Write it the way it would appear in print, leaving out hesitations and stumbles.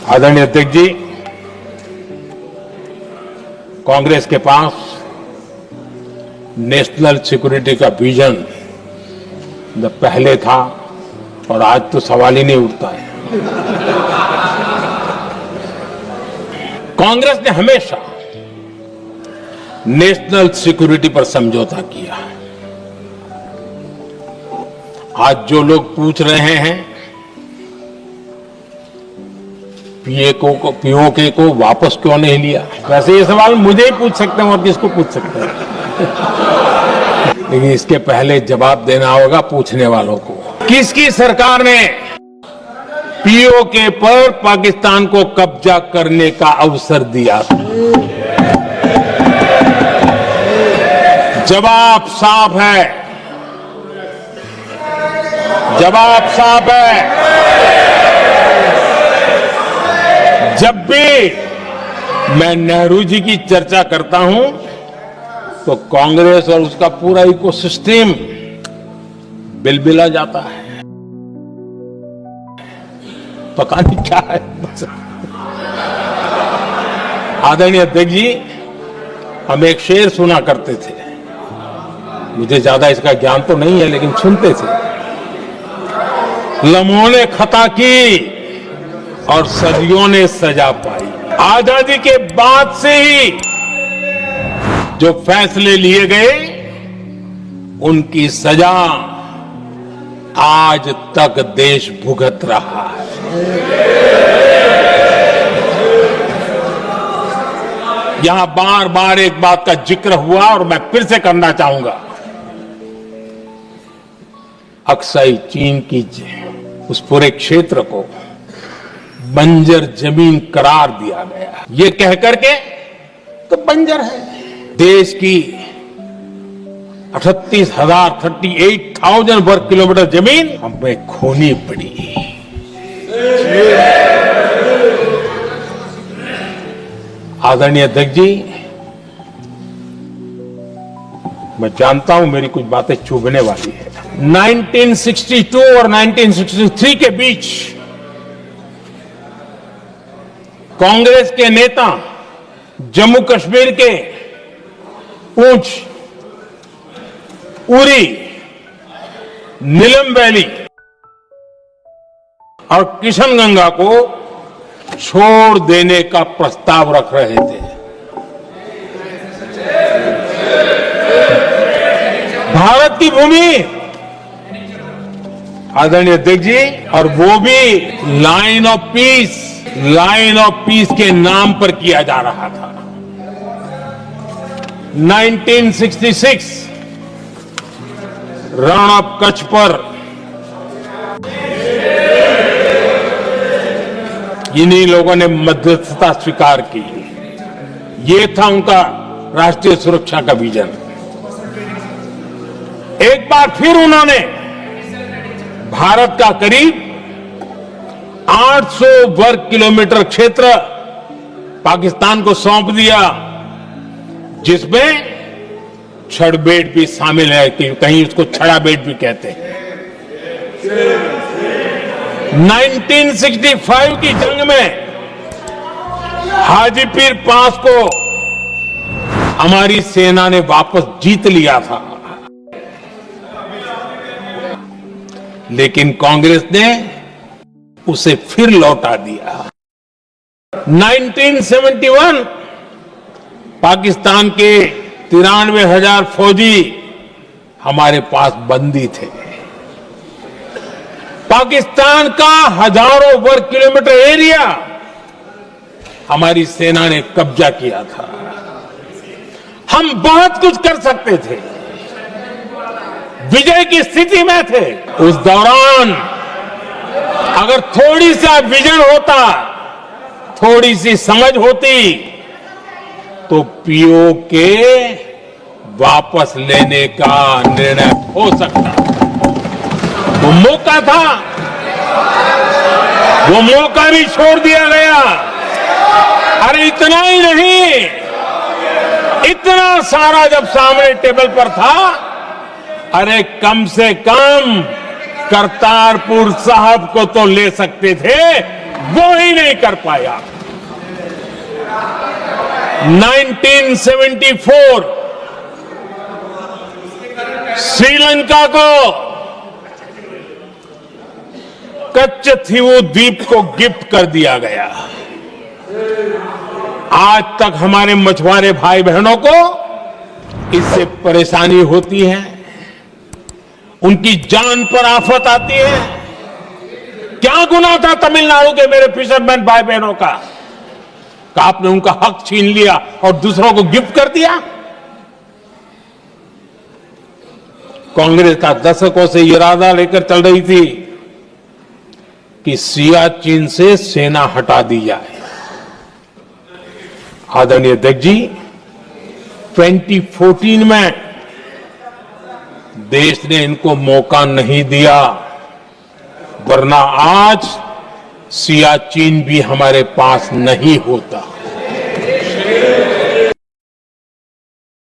आदरणीय अध्यक्ष जी, कांग्रेस के पास नेशनल सिक्योरिटी का विजन पहले था और आज तो सवाल ही नहीं उठता है। कांग्रेस ने हमेशा नेशनल सिक्योरिटी पर समझौता किया। आज जो लोग पूछ रहे हैं पीओके को वापस क्यों नहीं लिया, वैसे ये सवाल मुझे ही पूछ सकते हैं और किसको पूछ सकते हैं। लेकिन इसके पहले जवाब देना होगा पूछने वालों को। किसकी सरकार ने पीओके पर पाकिस्तान को कब्जा करने का अवसर दिया? जवाब साफ है, जवाब साफ है। जब भी मैं नेहरू जी की चर्चा करता हूं तो कांग्रेस और उसका पूरा इकोसिस्टम बिलबिला जाता है। पता नहीं क्या है। आदरणीय अध्यक्ष जी, हम एक शेर सुना करते थे, मुझे ज्यादा इसका ज्ञान तो नहीं है लेकिन सुनते थे। लम्हों ने खता की और सदियों ने सजा पाई। आजादी के बाद से ही जो फैसले लिए गए उनकी सजा आज तक देश भुगत रहा है। यहां बार बार एक बात का जिक्र हुआ और मैं फिर से करना चाहूंगा। अक्साई चीन की उस पूरे क्षेत्र को बंजर जमीन करार दिया गया, ये कहकर के तो बंजर है। देश की 38,000 वर्ग किलोमीटर जमीन हमें खोनी पड़ी। आदरणीय अध्यक्ष जी, मैं जानता हूं मेरी कुछ बातें चुभने वाली है। 1962 और 1963 के बीच कांग्रेस के नेता जम्मू कश्मीर के पूंछ, उरी, नीलम वैली और किशनगंगा को छोड़ देने का प्रस्ताव रख रहे थे। भारत की भूमि, आदरणीय अध्यक्ष जी, और वो भी लाइन ऑफ पीस के नाम पर किया जा रहा था। 1966 रण ऑफ कच्छ पर इन्हीं लोगों ने मध्यस्थता स्वीकार की। ये था उनका राष्ट्रीय सुरक्षा का विजन। एक बार फिर उन्होंने भारत का करीब 800 वर्ग किलोमीटर क्षेत्र पाकिस्तान को सौंप दिया, जिसमें छड़बेट भी शामिल है, कि कहीं उसको छड़ा बेट भी कहते हैं। 1965 की जंग में हाजीपीर पास को हमारी सेना ने वापस जीत लिया था, लेकिन कांग्रेस ने उसे फिर लौटा दिया। 1971 पाकिस्तान के 93,000 फौजी हमारे पास बंदी थे। पाकिस्तान का हजारों वर्ग किलोमीटर एरिया हमारी सेना ने कब्जा किया था। हम बहुत कुछ कर सकते थे, विजय की स्थिति में थे। उस दौरान अगर थोड़ी सा विजन होता, थोड़ी सी समझ होती, तो पीओके वापस लेने का निर्णय हो सकता। वो मौका था, वो मौका भी छोड़ दिया गया। अरे इतना ही नहीं, इतना सारा जब सामने टेबल पर था, अरे कम से कम करतारपुर साहब को तो ले सकते थे, वो ही नहीं कर पाया। 1974 श्रीलंका को कच्चथीवु द्वीप को गिफ्ट कर दिया गया। आज तक हमारे मछुआरे भाई बहनों को इससे परेशानी होती है, उनकी जान पर आफत आती है। क्या गुनाह था तमिलनाडु के मेरे फिशरमैन भाई बहनों का कि आपने उनका हक छीन लिया और दूसरों को गिफ्ट कर दिया? कांग्रेस का दशकों से इरादा लेकर चल रही थी कि सियाचिन से सेना हटा दी जाए। आदरणीय अध्यक्ष जी, 2014 में देश ने इनको मौका नहीं दिया, वरना आज सियाचिन भी हमारे पास नहीं होता।